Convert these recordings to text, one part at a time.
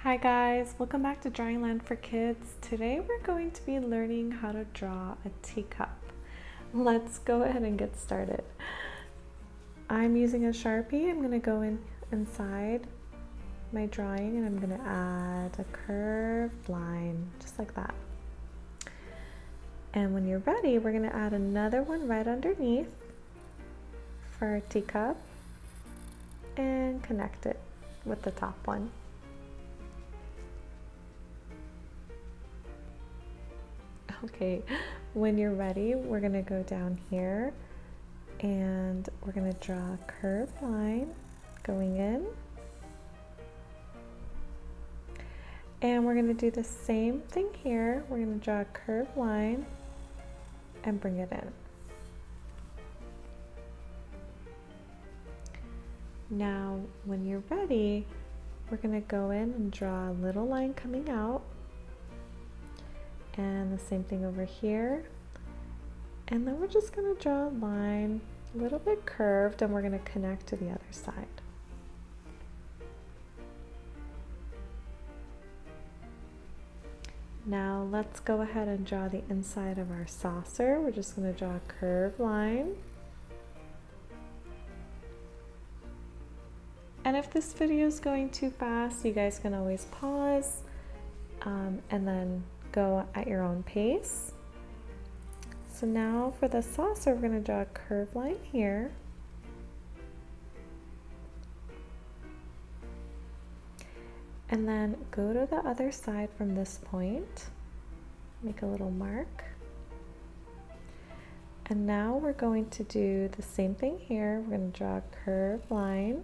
Hi guys, welcome back to Drawing Land for Kids. Today we're going to be learning how to draw a teacup. Let's go ahead and get started. I'm using a Sharpie. I'm going to go inside my drawing and I'm going to add a curved line, just like that. And when you're ready, we're going to add another one right underneath for our teacup and connect it with the top one. Okay, when you're ready, we're going to go down here and we're going to draw a curved line going in. And we're going to do the same thing here. We're going to draw a curved line and bring it in. Now, when you're ready, we're going to go in and draw a little line coming out. And the same thing over here. And then we're just going to draw a line a little bit curved and we're going to connect to the other side. Now let's go ahead and draw the inside of our saucer. We're just going to draw a curved line. And if this video is going too fast, you guys can always pause and then go at your own pace. So now for the saucer, we're going to draw a curved line here. And then go to the other side from this point. Make a little mark. And now we're going to do the same thing here. We're going to draw a curved line.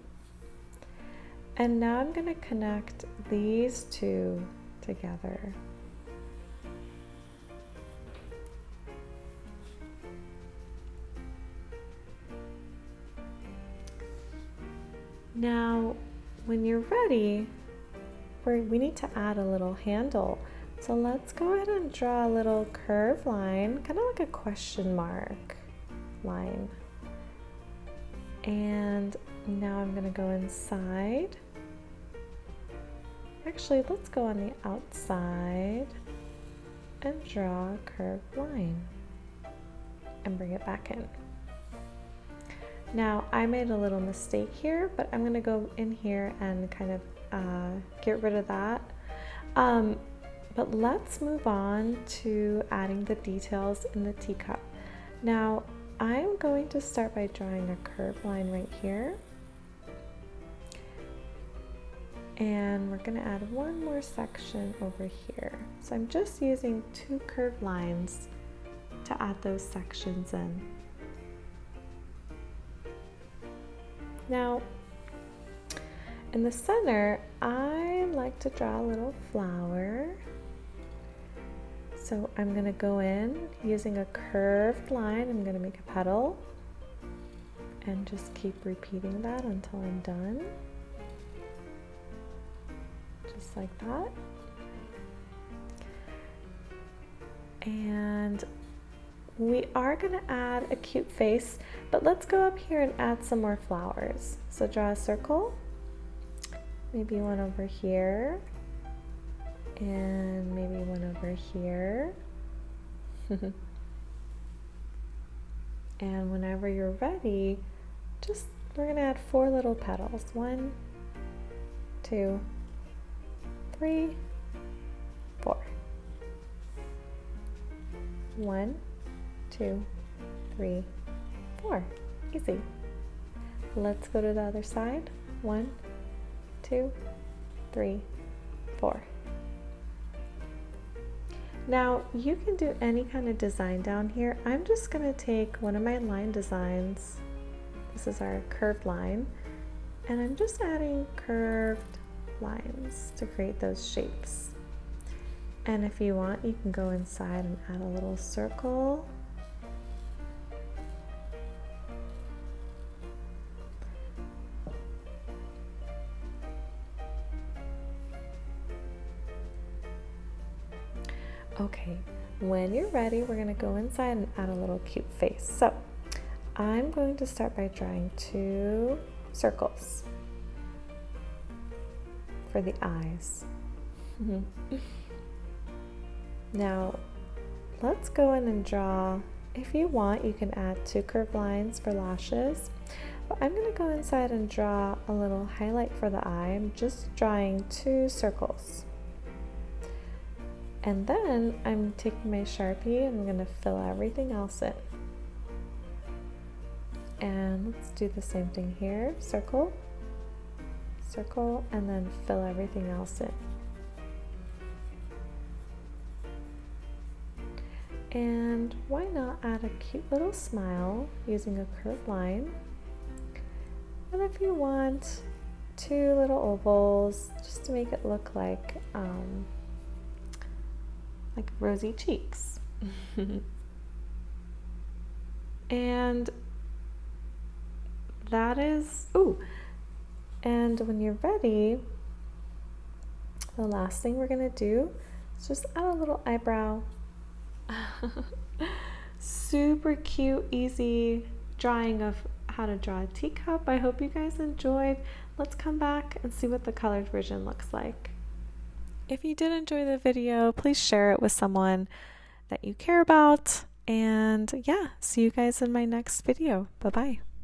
And now I'm going to connect these two together. Now, when you're ready, we need to add a little handle. So let's go ahead and draw a little curved line, kind of like a question mark line. And now I'm going to go inside. Actually, let's go on the outside and draw a curved line and bring it back in. Now, I made a little mistake here, but I'm going to go in here and kind of get rid of that. But let's move on to adding the details in the teacup. Now, I'm going to start by drawing a curved line right here. And we're going to add one more section over here. So I'm just using two curved lines to add those sections in. Now, in the center, I like to draw a little flower. So I'm going to go in using a curved line. I'm going to make a petal and just keep repeating that until I'm done. Just like that. And we are going to add a cute face, but let's go up here and add some more flowers. So draw a circle, maybe one over here, and maybe one over here. And whenever you're ready, we're going to add 4 little petals. 1, 2, 3, 4. 1, 2, 3, 4. Easy. Let's go to the other side. 1, 2, 3, 4. Now you can do any kind of design down here. I'm just going to take one of my line designs. This is our curved line. And I'm just adding curved lines to create those shapes. And if you want, you can go inside and add a little circle. Okay, when you're ready, we're going to go inside and add a little cute face. So I'm going to start by drawing 2 circles for the eyes. Now, let's go in and draw. If you want, you can add 2 curved lines for lashes, but I'm going to go inside and draw a little highlight for the eye. I'm just drawing 2 circles. And then I'm taking my Sharpie and I'm going to fill everything else in. And let's do the same thing here. Circle, circle, and then fill everything else in. And why not add a cute little smile using a curved line? And if you want, 2 little ovals just to make it look like rosy cheeks. And that is, and when you're ready, the last thing we're gonna do is just add a little eyebrow. Super cute, easy drawing of how to draw a teacup. I hope you guys enjoyed. Let's come back and see what the colored version looks like. If you did enjoy the video, please share it with someone that you care about. And yeah, see you guys in my next video. Bye-bye.